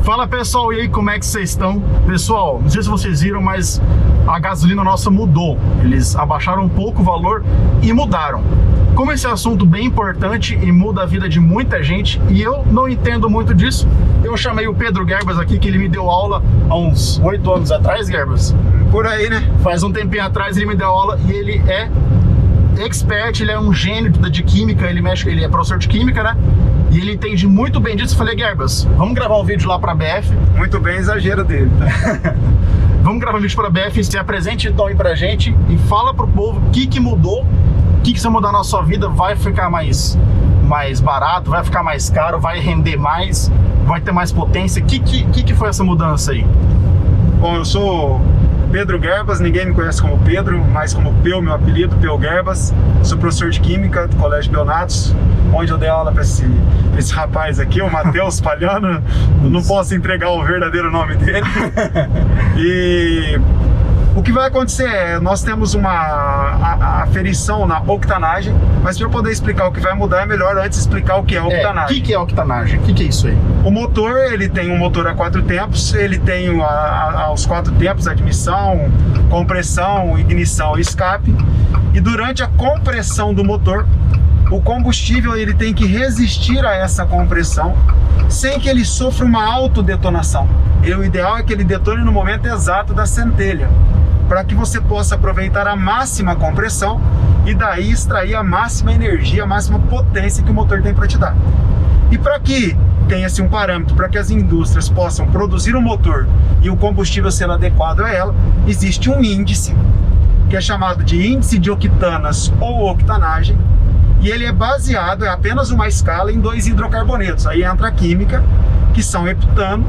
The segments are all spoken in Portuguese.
Fala pessoal, e aí, como é que vocês estão? Pessoal, não sei se vocês viram, mas a gasolina nossa mudou. Eles abaixaram um pouco o valor e mudaram. Como esse é um assunto bem importante e muda a vida de muita gente, e eu não entendo muito disso, eu chamei o Pedro Gerbas aqui, que ele me deu aula há uns 8 anos atrás, Gerbas. Por aí, né? Faz um tempinho atrás ele me deu aula e ele é expert, ele é um gênio de química, ele é professor de química, né? E ele entende muito bem disso. Eu falei, Gerbas, vamos gravar um vídeo lá pra BF. Muito bem, exagero dele. Vamos gravar um vídeo pra BF, se apresente então aí pra gente e fala pro povo o que mudou, o que se mudar na sua vida, vai ficar mais barato, vai ficar mais caro, vai render mais, vai ter mais potência. O que foi essa mudança aí? Bom, eu sou Pedro Gerbas, ninguém me conhece como Pedro, mas como Peu, meu apelido, Peu Gerbas. Sou professor de Química do Colégio Belnatos, onde eu dei aula para esse rapaz aqui, o Matheus Palhano. Eu não posso entregar o verdadeiro nome dele. E o que vai acontecer é, nós temos uma aferição na octanagem, mas para eu poder explicar o que vai mudar, é melhor antes explicar o que é octanagem. O que é octanagem? O que é isso aí? O motor, ele tem um motor a 4 tempos, ele tem os 4 tempos, admissão, compressão, ignição e escape. E durante a compressão do motor, o combustível ele tem que resistir a essa compressão sem que ele sofra uma autodetonação. E o ideal é que ele detone no momento exato da centelha, para que você possa aproveitar a máxima compressão e daí extrair a máxima energia, a máxima potência que o motor tem para te dar. E para que tenha-se um parâmetro para que as indústrias possam produzir um motor e o combustível sendo adequado a ela, existe um índice, que é chamado de índice de octanas ou octanagem, e ele é baseado, é apenas uma escala em 2 hidrocarbonetos. Aí entra a química, que são heptano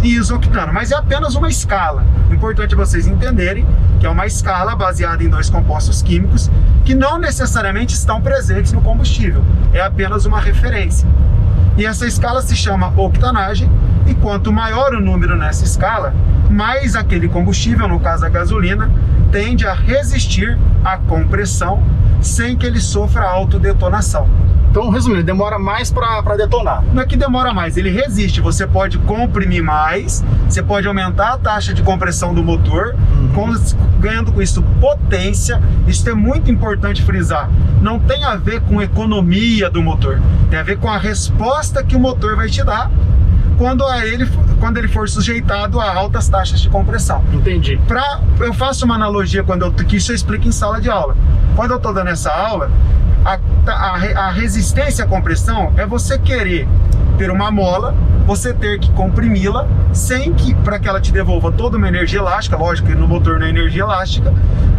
e isoctano, mas é apenas uma escala. O importante é vocês entenderem que é uma escala baseada em 2 compostos químicos que não necessariamente estão presentes no combustível, é apenas uma referência. E essa escala se chama octanagem, e quanto maior o número nessa escala, mais aquele combustível, no caso a gasolina, tende a resistir à compressão sem que ele sofra autodetonação. Então, resumindo, demora mais para detonar. Não é que demora mais, ele resiste. Você pode comprimir mais, você pode aumentar a taxa de compressão do motor, ganhando com isso potência. Isso é muito importante frisar. Não tem a ver com economia do motor, tem a ver com a resposta que o motor vai te dar quando ele for sujeitado a altas taxas de compressão. Entendi. Eu faço uma analogia que isso eu explico em sala de aula. Quando eu estou dando essa aula, a resistência à compressão é você querer ter uma mola, você ter que comprimi-la para que ela te devolva toda uma energia elástica. Lógico que no motor não é energia elástica,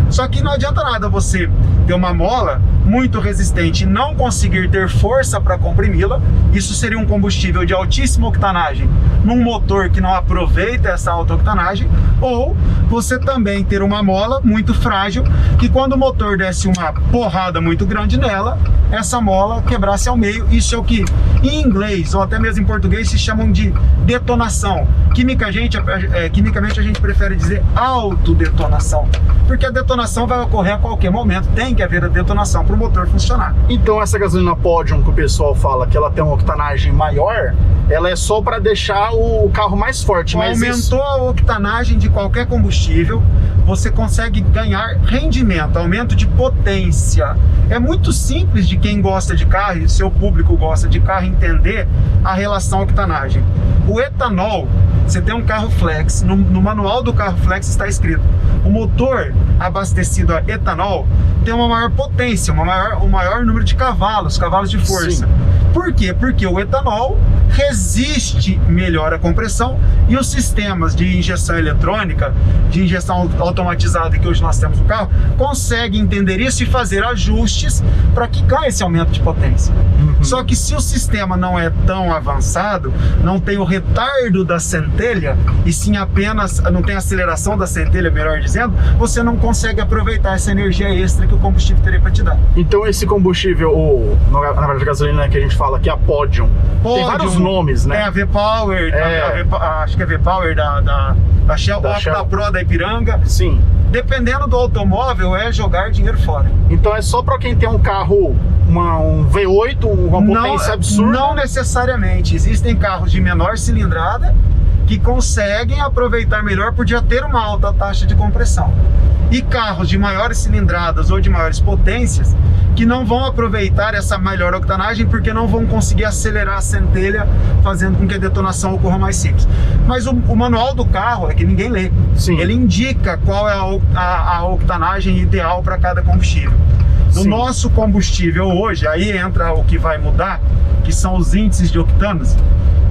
só que não adianta nada você ter uma mola muito resistente e não conseguir ter força para comprimi-la. Isso seria um combustível de altíssima octanagem num motor que não aproveita essa alta octanagem, ou você também ter uma mola muito frágil que quando o motor desse uma porrada muito grande nela, essa mola quebrasse ao meio. Isso é o que em inglês ou até mesmo em português se chamam de detonação. Quimicamente a gente prefere dizer autodetonação, porque a detonação vai ocorrer a qualquer momento, tem que haver a detonação para o motor funcionar. Então essa gasolina Podium que o pessoal fala que ela tem uma octanagem maior, ela é só para deixar o carro mais forte. Mas aumentou a octanagem de qualquer combustível, você consegue ganhar rendimento, aumento de potência. É muito simples de quem gosta de carro, e seu público gosta de carro, entender a relação octanagem. O etanol, você tem um carro flex, no manual do carro flex está escrito: o motor abastecido a etanol tem uma maior potência, um maior número de cavalos de força. Sim. Por quê? Porque o etanol resiste melhor à compressão, e os sistemas de injeção eletrônica, de injeção automatizada que hoje nós temos no carro, conseguem entender isso e fazer ajustes para que ganhe esse aumento de potência. Só que se o sistema não é tão avançado, não tem o retardo da centelha, e sim apenas, não tem aceleração da centelha, melhor dizendo, você não consegue aproveitar essa energia extra que o combustível teria para te dar. Então esse combustível, na verdade a gasolina que a gente fala que é a Podium, tem vários nomes, né? Tem a V-Power, acho que é a V-Power da Shell, da Pro da Ipiranga. Sim. Dependendo do automóvel, é jogar dinheiro fora. Então é só para quem tem um carro, um V8, uma potência absurda? Não necessariamente. Existem carros de menor cilindrada que conseguem aproveitar melhor por já ter uma alta taxa de compressão. E carros de maiores cilindradas ou de maiores potências que não vão aproveitar essa melhor octanagem porque não vão conseguir acelerar a centelha, fazendo com que a detonação ocorra mais simples. Mas o manual do carro é que ninguém lê. Sim. Ele indica qual é a octanagem ideal para cada combustível. No Sim. nosso combustível hoje, aí entra o que vai mudar, que são os índices de octanos.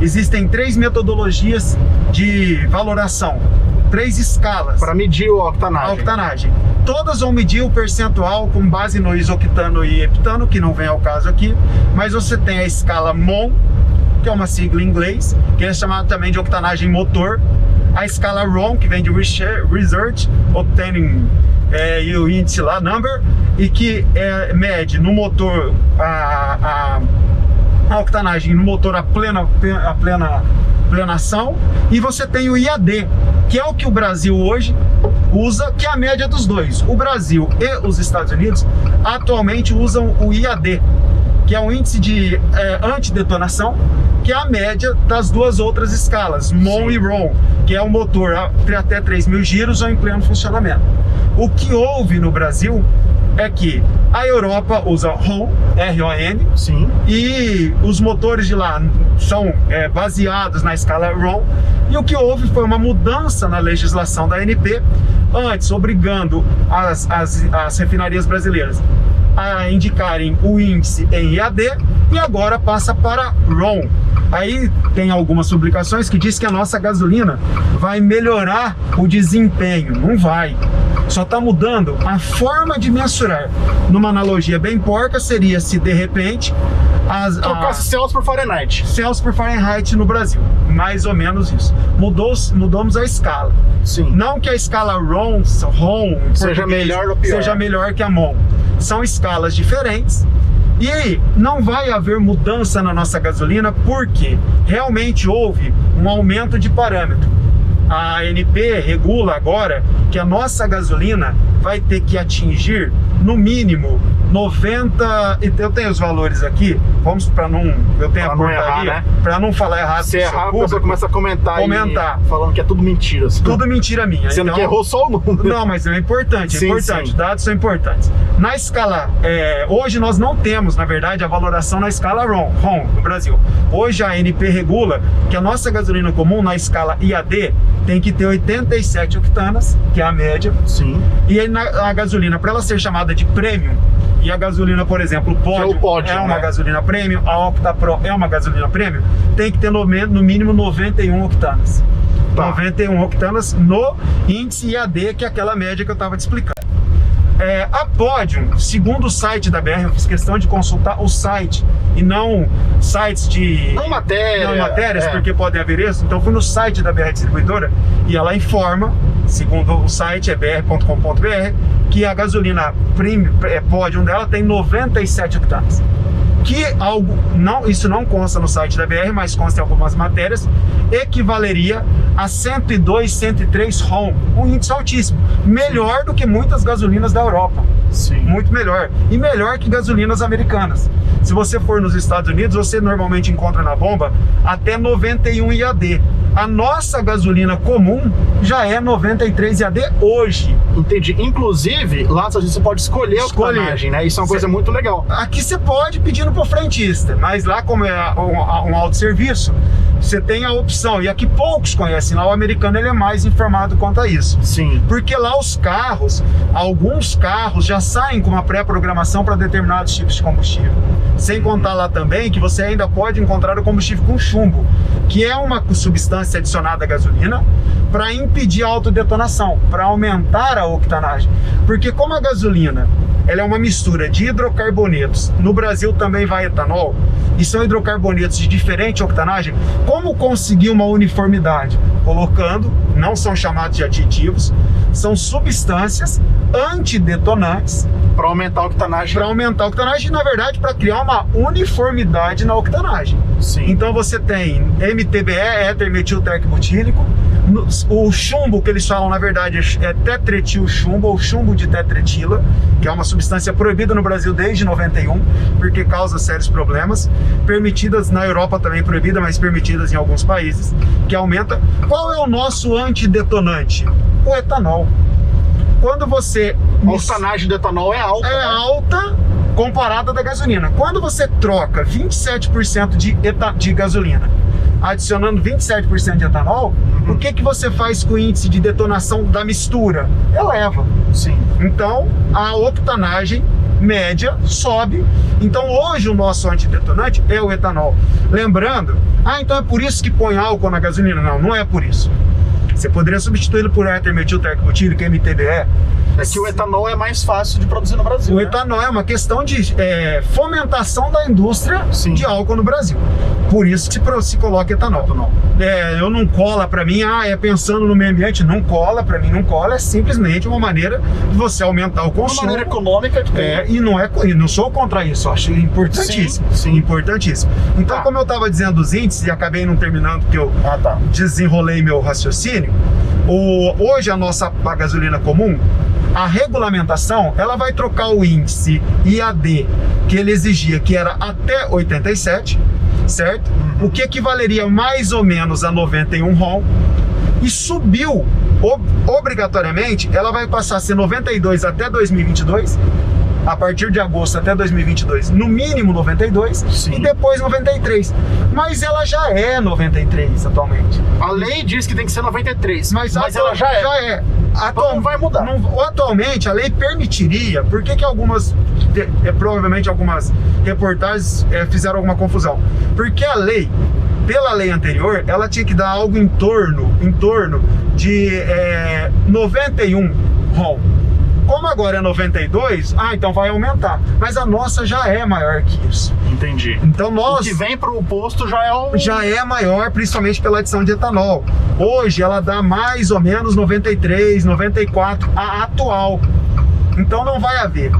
Existem 3 metodologias de valoração, 3 escalas Para medir a a octanagem. octanagem. Todas vão medir o percentual com base no isoctano e heptano, que não vem ao caso aqui, mas você tem a escala MON, que é uma sigla em inglês, que é chamada também de octanagem motor, a escala RON, que vem de Research Obtaining e o índice lá, number, e que mede no motor a octanagem no motor a plenação, e você tem o IAD, que é o que o Brasil hoje usa, que é a média dos dois. O Brasil e os Estados Unidos atualmente usam o IAD, que é o índice de antidetonação, que é a média das duas outras escalas, MON e RON, que é o motor até 3.000 giros ou em pleno funcionamento. O que houve no Brasil é que a Europa usa RON, R-O-N, Sim. e os motores de lá são baseados na escala RON, e o que houve foi uma mudança na legislação da ANP, antes obrigando as refinarias brasileiras a indicarem o índice em IAD, e agora passa para RON. Aí tem algumas publicações que diz que a nossa gasolina vai melhorar o desempenho. Não vai. Só está mudando a forma de mensurar. Numa analogia bem porca, seria se de repente Trocasse Celsius por Fahrenheit. Celsius por Fahrenheit no Brasil. Mais ou menos isso. Mudamos a escala. Sim. Não que a escala RON Seja melhor ou pior. seja melhor que a MON. São escalas diferentes. E não vai haver mudança na nossa gasolina porque realmente houve um aumento de parâmetro. A ANP regula agora que a nossa gasolina vai ter que atingir no mínimo 90, eu tenho os valores aqui, vamos para não, eu tenho pra a não portaria, errar, né? para não falar errado. Se errar, a pessoa começa a comentar. Falando que é tudo mentira. Assim. Tudo mentira minha. Sendo que errou só o número. Não, mas é importante, Sim. dados são importantes. Na escala, hoje nós não temos, na verdade, a valoração na escala RON no Brasil. Hoje a ANP regula que a nossa gasolina comum na escala IAD tem que ter 87 octanas, que é a média. Sim. E aí a gasolina, para ela ser chamada de premium, e a gasolina, por exemplo, o Pódio é uma gasolina premium, a Opta Pro é uma gasolina premium, tem que ter no mínimo 91 octanas. Tá. 91 octanas no índice IAD, que é aquela média que eu estava te explicando. A Podium, segundo o site da BR, eu fiz questão de consultar o site e não sites de... Não matérias, porque podem haver isso. Então fui no site da BR Distribuidora e ela informa, segundo o site, é br.com.br, que a gasolina Podium dela tem 97 octanas. Que isso não consta no site da BR, mas consta em algumas matérias, equivaleria a 102, 103 RON, um índice altíssimo, melhor do que muitas gasolinas da Europa. Sim. Muito melhor, e melhor que gasolinas americanas. Se você for nos Estados Unidos, você normalmente encontra na bomba até 91 IAD. A nossa gasolina comum já é 93 IAD hoje. Entendi. Inclusive, lá você pode escolher a octanagem, né? Isso é uma coisa muito legal. Aqui você pode pedindo pro frentista, mas lá como é um autosserviço, você tem a opção, e aqui poucos conhecem, lá o americano ele é mais informado quanto a isso. Sim. Porque lá os carros, alguns carros já saem com uma pré-programação para determinados tipos de combustível. Sem contar lá também que você ainda pode encontrar o combustível com chumbo, que é uma substância adicionada à gasolina para impedir a autodetonação, para aumentar a octanagem. Porque como a gasolina ela é uma mistura de hidrocarbonetos, no Brasil também vai etanol, e são hidrocarbonetos de diferente octanagem, como conseguir uma uniformidade? Colocando, não são chamados de aditivos, são substâncias antidetonantes para aumentar a octanagem. Para aumentar a octanagem e, na verdade, para criar uma uniformidade na octanagem. Sim. Então você tem MTBE, éter-metilterequebutílico, o chumbo que eles falam, na verdade, é tetretil chumbo ou chumbo de tetretila, que é uma substância substância proibida no Brasil desde 91, porque causa sérios problemas. Permitidas na Europa também, proibida, mas permitidas em alguns países, que aumenta. Qual é o nosso antidetonante? O etanol. Quando você... A octanagem do etanol é alta. É alta comparada da gasolina. Quando você troca 27% de gasolina, adicionando 27% de etanol, o que você faz com o índice de detonação da mistura? Eleva. Sim. Então, a octanagem média sobe. Então, hoje o nosso antidetonante é o etanol. Lembrando, então é por isso que põe álcool na gasolina? Não, não é por isso. Você poderia substituí-lo por éter-metiltercobutílico, MTBE. É que o etanol é mais fácil de produzir no Brasil. O etanol é uma questão de fomentação da indústria de álcool no Brasil. Por isso que se coloca etanol. Eu não cola para mim, pensando no meio ambiente. Não cola, para mim não cola. É simplesmente uma maneira de você aumentar o consumo. Uma maneira econômica de ter. E não sou contra isso. Acho importantíssimo. Sim. Importantíssimo. Então, como eu estava dizendo os índices, e acabei não terminando porque eu desenrolei meu raciocínio, hoje a gasolina comum, a regulamentação, ela vai trocar o índice IAD que ele exigia, que era até 87, certo? O que equivaleria mais ou menos a 91 RON, e subiu, obrigatoriamente, ela vai passar a ser 92 até 2022, a partir de agosto até 2022, no mínimo 92, e depois 93. Mas ela já é 93 atualmente. A lei diz que tem que ser 93, mas ela já é. Não vai mudar. Atualmente a lei permitiria, por que provavelmente algumas reportagens fizeram alguma confusão? Porque a lei, pela lei anterior, ela tinha que dar algo em torno de 91 RON. Como agora é 92, então vai aumentar. Mas a nossa já é maior que isso. Entendi. Então o que vem para o posto já é maior, principalmente pela adição de etanol. Hoje ela dá mais ou menos 93, 94, a atual. Então não vai haver.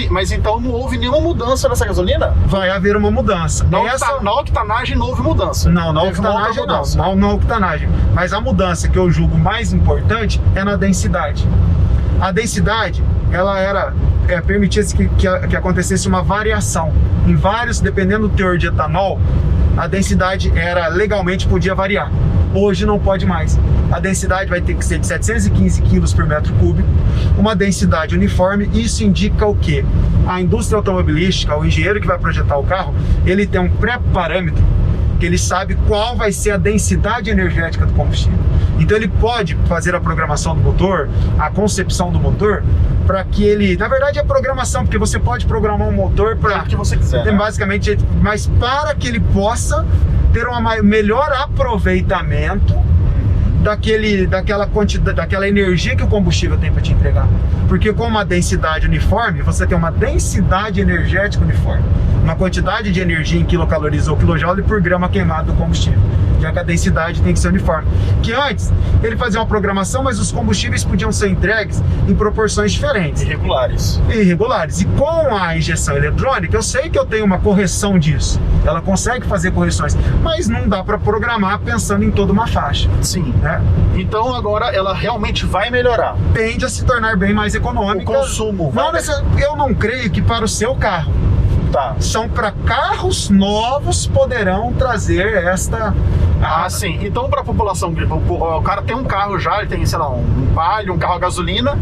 Mas então não houve nenhuma mudança nessa gasolina? Vai haver uma mudança. Na octanagem não houve mudança? Não, na octanagem não. Na octanagem. Mas a mudança que eu julgo mais importante é na densidade. A densidade, ela permitia-se que acontecesse uma variação. Em vários, dependendo do teor de etanol, a densidade legalmente podia variar. Hoje não pode mais. A densidade vai ter que ser de 715 kg por metro cúbico, uma densidade uniforme. Isso indica o quê? A indústria automobilística, o engenheiro que vai projetar o carro, ele tem um pré-parâmetro que ele sabe qual vai ser a densidade energética do combustível. Então ele pode fazer a programação do motor, a concepção do motor, para que ele... Na verdade é programação, porque você pode programar um motor para... o que você quiser, né? Basicamente, mas para que ele possa ter um melhor aproveitamento daquela energia que o combustível tem para te entregar. Porque com uma densidade uniforme, você tem uma densidade energética uniforme, uma quantidade de energia em quilocalorias ou quilojoule por grama queimado do combustível, já que a densidade tem que ser uniforme. Que antes, ele fazia uma programação, mas os combustíveis podiam ser entregues em proporções diferentes. Irregulares. E com a injeção eletrônica, eu sei que eu tenho uma correção disso. Ela consegue fazer correções, mas não dá para programar pensando em toda uma faixa. Sim. Né? Então agora ela realmente vai melhorar. Tende a se tornar bem mais econômica. O consumo. Eu não creio que para o seu carro. São para carros novos poderão trazer esta... sim. Então para a população, o cara tem um carro já, ele tem, sei lá, um Palio, um carro a gasolina,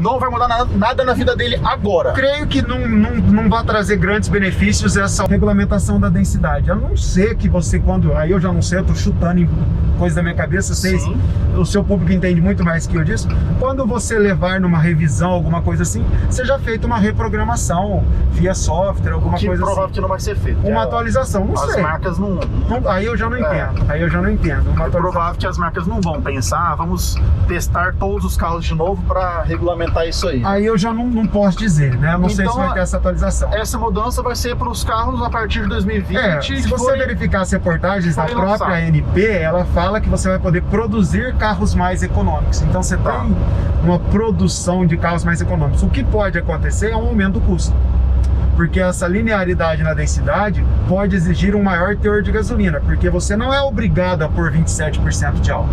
não vai mudar nada na vida dele agora. Creio que não vai trazer grandes benefícios essa regulamentação da densidade. A não ser que você, aí eu já não sei, eu tô chutando em coisa da minha cabeça, o seu público entende muito mais que eu disso. Quando você levar numa revisão, alguma coisa assim, seja feita uma reprogramação via software, alguma coisa assim. Provável que não vai ser feito. Uma atualização, não sei. As marcas não... Aí eu já não entendo. É provável que as marcas não vão pensar, vamos testar todos os carros de novo para regulamentar isso aí. Aí eu já não posso dizer, né? Eu não sei se vai ter essa atualização. Essa mudança vai ser para os carros a partir de 2020. Se você verificar as reportagens da própria ANP, ela fala que você vai poder produzir carros mais econômicos. Então você tem uma produção de carros mais econômicos. O que pode acontecer é um aumento do custo, porque essa linearidade na densidade pode exigir um maior teor de gasolina, porque você não é obrigado a pôr 27% de álcool.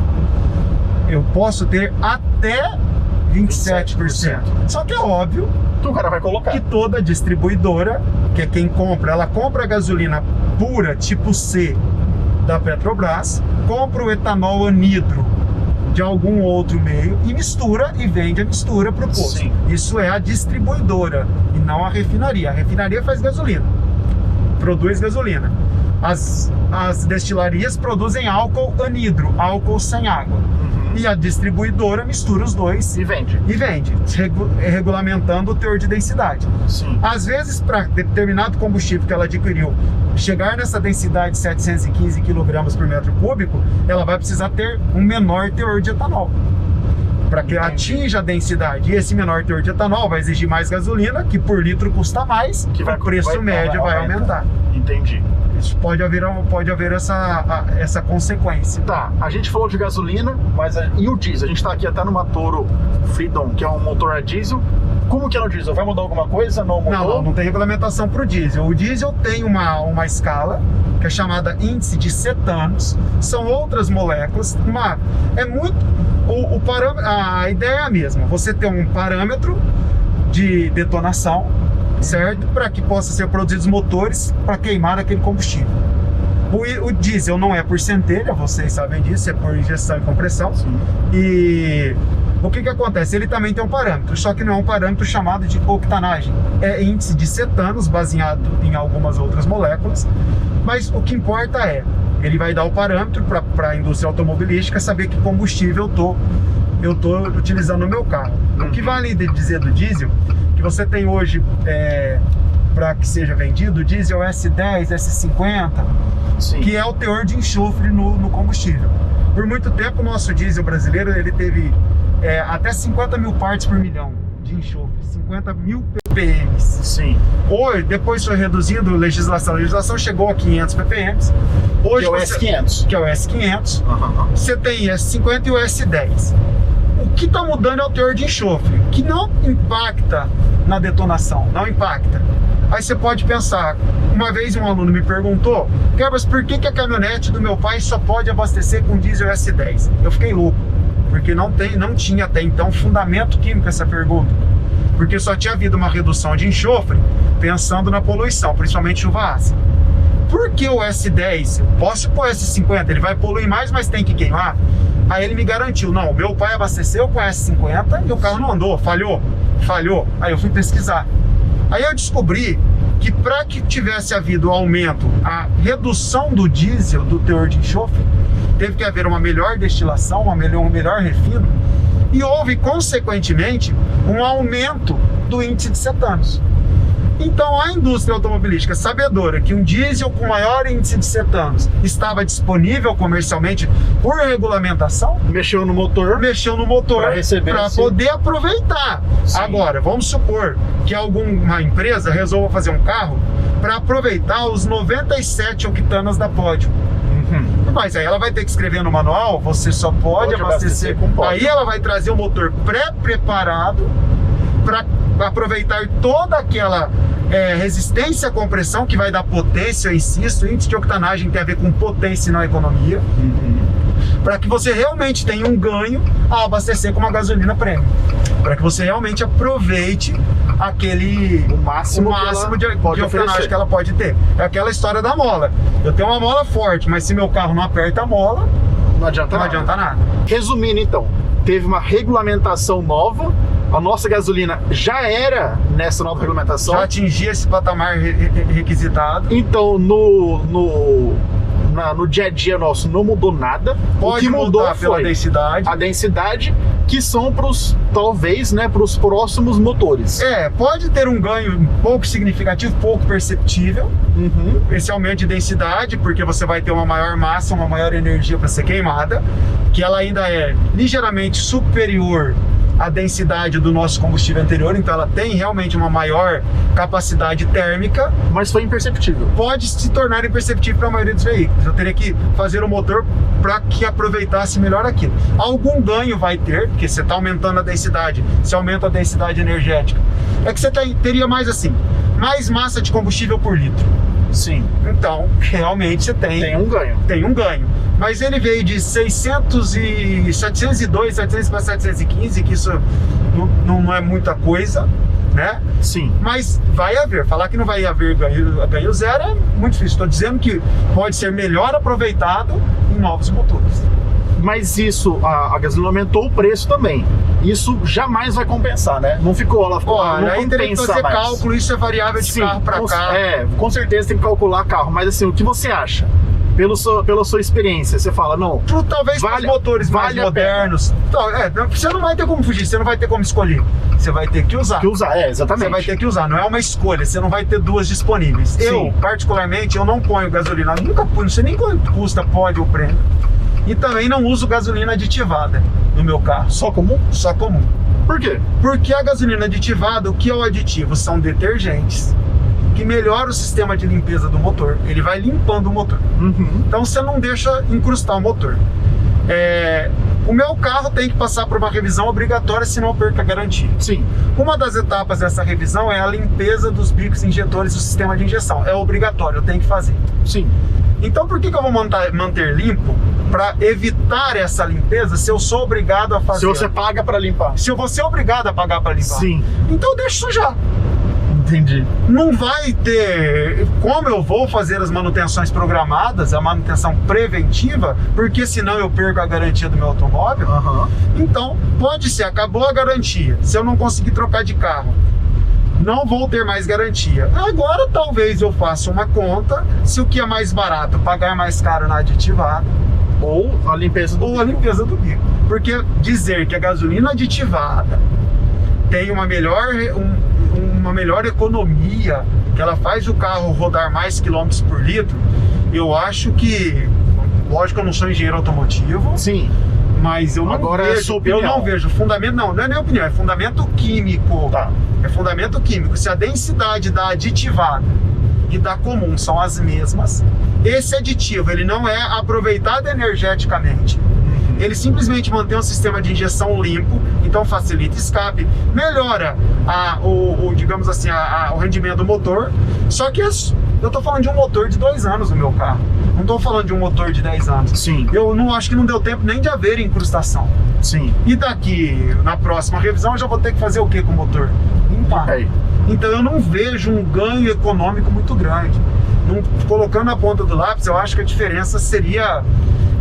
Eu posso ter até 27%. Só que é óbvio que o cara vai colocar. Que toda distribuidora, que é quem compra, ela compra a gasolina pura, tipo C, da Petrobras, compra o etanol anidro de algum outro meio e mistura e vende a mistura para o posto. Sim. Isso é a distribuidora e não a refinaria. A refinaria faz gasolina, produz gasolina. As destilarias produzem álcool anidro, álcool sem água. E a distribuidora mistura os dois e vende, regulamentando o teor de densidade. Sim. Às vezes, para determinado combustível que ela adquiriu chegar nessa densidade de 715 kg por metro cúbico, ela vai precisar ter um menor teor de etanol para que atinja a densidade. E esse menor teor de etanol vai exigir mais gasolina, que por litro custa mais, que o preço médio vai aumentar. Entendi. Isso pode haver essa consequência. Tá, a gente falou de gasolina, mas e o diesel? A gente tá aqui até numa Toro Freedom, que é um motor a diesel. Como que é no diesel? Vai mudar alguma coisa? Não mudou? Não tem regulamentação para o diesel. O diesel tem uma escala que é chamada índice de cetanos. São outras moléculas. A ideia é a mesma. Você tem um parâmetro de detonação, certo? Para que possa ser produzidos motores para queimar aquele combustível. O diesel não é por centelha, vocês sabem disso, é por injeção e compressão. Sim. E o que acontece? Ele também tem um parâmetro, só que não é um parâmetro chamado de octanagem. É índice de cetanos, baseado em algumas outras moléculas. Mas o que importa ele vai dar o parâmetro para a indústria automobilística saber que combustível eu tô utilizando no meu carro. O que vale dizer do diesel, que você tem hoje, para que seja vendido, o diesel S10, S50, Sim. que é o teor de enxofre no combustível. Por muito tempo, o nosso diesel brasileiro ele teve até 50 mil partes por milhão de enxofre, 50 mil ppm. Sim. Hoje, depois foi reduzindo a legislação chegou a 500 ppm. Hoje, que é o S500. Que é o S500. Uhum. Você tem S50 e o S10. O que está mudando é o teor de enxofre, que não impacta na detonação, não impacta. Aí você pode pensar, uma vez um aluno me perguntou, Kebas, por que a caminhonete do meu pai só pode abastecer com diesel S10? Eu fiquei louco, porque não tinha até então fundamento químico essa pergunta. Porque só tinha havido uma redução de enxofre pensando na poluição, principalmente chuva ácida. Por que o S10? Posso pôr o S50, ele vai poluir mais, mas tem que queimar? Aí ele me garantiu, não, meu pai abasteceu com S50 e o carro não andou, falhou. Aí eu fui pesquisar. Aí eu descobri que para que tivesse havido aumento, a redução do diesel, do teor de enxofre, teve que haver uma melhor destilação, um melhor refino, e houve, consequentemente, um aumento do índice de cetanos. Então a indústria automobilística, sabedora que um diesel com maior índice de cetanos estava disponível comercialmente por regulamentação, mexeu no motor para poder aproveitar. Sim. Agora, vamos supor que alguma empresa resolva fazer um carro para aproveitar os 97 octanas da Pódio. Mas aí ela vai ter que escrever no manual, você só pode abastecer com Pódio. Aí ela vai trazer um motor pré-preparado para aproveitar toda aquela resistência à compressão que vai dar potência, eu insisto, o índice de octanagem tem a ver com potência e não economia, para que você realmente tenha um ganho ao abastecer com uma gasolina premium, para que você realmente aproveite o máximo de octanagem que ela pode ter. É aquela história da mola. Eu tenho uma mola forte, mas se meu carro não aperta a mola, não adianta nada. Resumindo então, teve uma regulamentação nova, a nossa gasolina já era nessa nova regulamentação. Já atingia esse patamar requisitado. Então no dia a dia nosso não mudou nada. Pode o que mudou foi a densidade, que são talvez, para os próximos motores. Pode ter um ganho pouco significativo, pouco perceptível, esse aumento de densidade, porque você vai ter uma maior massa, uma maior energia para ser queimada, que ela ainda é ligeiramente superior à densidade do nosso combustível anterior, então ela tem realmente uma maior capacidade térmica. Mas foi imperceptível. Pode se tornar imperceptível para a maioria dos veículos. Eu teria que fazer o motor para que aproveitasse melhor aquilo. Algum ganho vai ter, porque você está aumentando a densidade, se aumenta a densidade energética. É que você teria mais massa de combustível por litro. Sim. Então, realmente você tem um ganho. Tem um ganho. Mas ele veio de 702, 700 para 715, que isso não é muita coisa, né? Sim. Mas vai haver. Falar que não vai haver ganho zero é muito difícil. Estou dizendo que pode ser melhor aproveitado em novos motores. Mas isso, a gasolina aumentou o preço também. Isso jamais vai compensar, né? Não ficou, ela ficou. Olha, não aí teria que fazer mais. cálculo, isso é variável de carro para carro. Com certeza tem que calcular carro, mas assim, o que você acha? Pela sua experiência, você fala, não. Talvez para os motores mais modernos. Você não vai ter como fugir, você não vai ter como escolher. Você vai ter que usar. Exatamente. Você vai ter que usar, não é uma escolha, você não vai ter duas disponíveis. Sim. Eu, particularmente, eu não ponho gasolina, nunca pus, não sei nem quanto custa pode ou prêmio. E também não uso gasolina aditivada no meu carro. Só comum? Só comum. Por quê? Porque a gasolina aditivada, o que é o aditivo? São detergentes que melhoram o sistema de limpeza do motor. Ele vai limpando o motor. Uhum. Então você não deixa encrustar o motor. O meu carro tem que passar por uma revisão obrigatória, senão eu perco a garantia. Sim. Uma das etapas dessa revisão é a limpeza dos bicos injetores do sistema de injeção. É obrigatório, eu tenho que fazer. Sim. Então por que eu vou manter limpo? Para evitar essa limpeza, se eu sou obrigado a fazer. Se você paga para limpar. Se eu vou ser obrigado a pagar para limpar. Sim. Então eu deixo sujar. Entendi. Não vai ter como eu vou fazer as manutenções programadas, a manutenção preventiva, porque senão eu perco a garantia do meu automóvel. Uhum. Então, pode ser, acabou a garantia. Se eu não conseguir trocar de carro, não vou ter mais garantia. Agora, talvez eu faça uma conta, se o que é mais barato, pagar mais caro na aditivada, ou a limpeza do bico. Porque dizer que a gasolina aditivada tem uma melhor economia, que ela faz o carro rodar mais quilômetros por litro, eu acho que, lógico que eu não sou engenheiro automotivo. Sim. Mas eu não vejo fundamento, não é nem opinião, é fundamento químico. Tá. É fundamento químico. Se a densidade da aditivada e da comum são as mesmas, esse aditivo ele não é aproveitado energeticamente. Ele simplesmente mantém um sistema de injeção limpo, então facilita escape, melhora digamos assim, o rendimento do motor. Só que eu estou falando de um motor de 2 anos no meu carro, não estou falando de um motor de 10 anos. Sim. Eu não acho que não deu tempo nem de haver incrustação. Sim. E daqui, na próxima revisão, eu já vou ter que fazer o que com o motor? Limpar. Então eu não vejo um ganho econômico muito grande. Colocando na ponta do lápis, eu acho que a diferença seria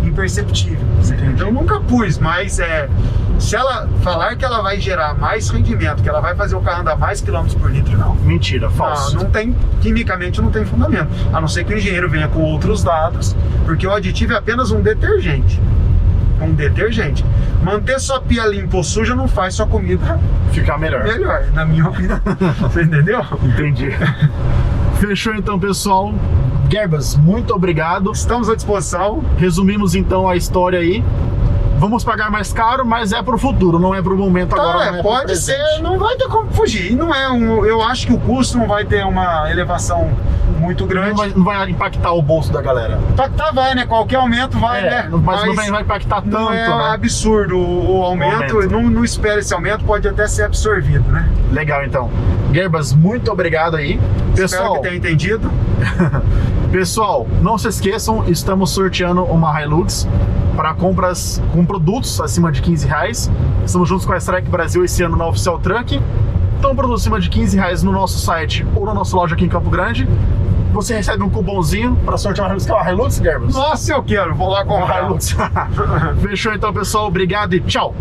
imperceptível. Então eu nunca pus, mas se ela falar que ela vai gerar mais rendimento, que ela vai fazer o carro andar mais quilômetros por litro, não. Mentira, falso. Não tem, quimicamente não tem fundamento. A não ser que o engenheiro venha com outros dados, porque o aditivo é apenas um detergente. Manter sua pia limpa ou suja não faz sua comida ficar melhor, na minha opinião. Você entendeu? Entendi. Fechou então, pessoal. Gerbas, muito obrigado. Estamos à disposição. Resumimos então a história aí. Vamos pagar mais caro, mas é pro futuro, não é pro momento agora. Pode ser, não vai ter como fugir. Não é eu acho que o custo não vai ter uma elevação muito grande. Não vai impactar o bolso da galera. Impactar vai, né? Qualquer aumento vai, né? Mas não vai impactar tanto, não é né? Absurdo o aumento. Não espere esse aumento, pode até ser absorvido, né? Legal, então. Gerbas, muito obrigado aí. Pessoal, espero que tenha entendido. Pessoal, não se esqueçam, estamos sorteando uma Hilux para compras com produtos acima de R$15. Estamos juntos com a Strike Brasil esse ano na Oficial Truck. Então, produtos acima de R$15 no nosso site ou na nossa loja aqui em Campo Grande. Você recebe um cupomzinho para sortear uma Hilux. Quer uma Hilux, Gerbas? Nossa, eu quero. Vou lá comprar. Hilux. Fechou então, pessoal. Obrigado e tchau.